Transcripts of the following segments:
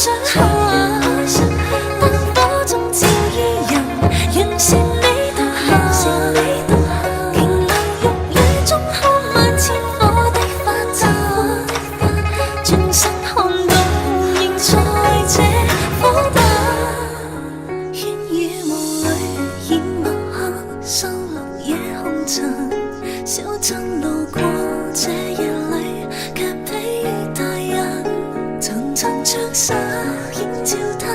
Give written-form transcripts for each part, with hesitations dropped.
想下，燈火中照依人，讓善美到下。瓊樓玉宇中看萬千火的發燦，轉身看到仍在這火把。煙雨霧裏掩墨客，收錄夜紅塵。小鎮路過這夜裏，卻疲於大人。層層窗紗映照他，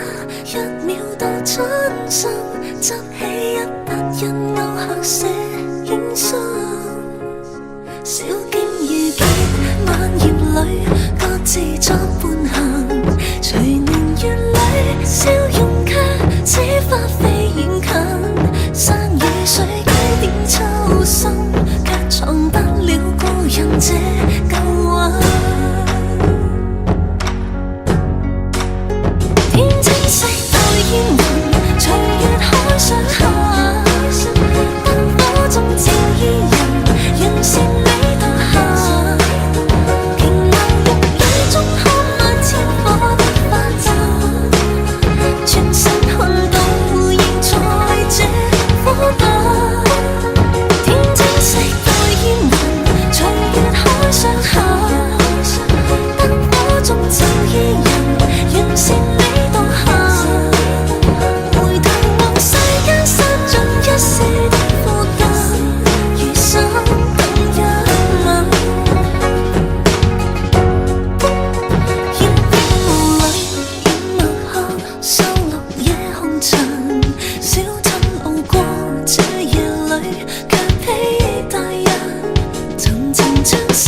一秒到春心。執起一筆印勾刻寫影信，小徑遇見晚葉裏，各自作伴行。隨年月裏，笑容卻似花飛遠近。山與水幾點秋深，卻藏不了故人這舊魂。天青色到煙雲，隨月海上下。燈火中照依人，讓善美到下。瓊樓玉宇中看萬千火的發燦，轉身看到仍在這火把。天青色到煙雲，隨月海上下。燈火中照依人，讓善美到下。回頭望世間散盡一世的負擔，餘生等一吻。煙雨霧裏掩墨客，收錄夜紅塵。小鎮路過這夜裏，卻疲於大人。層層窗紗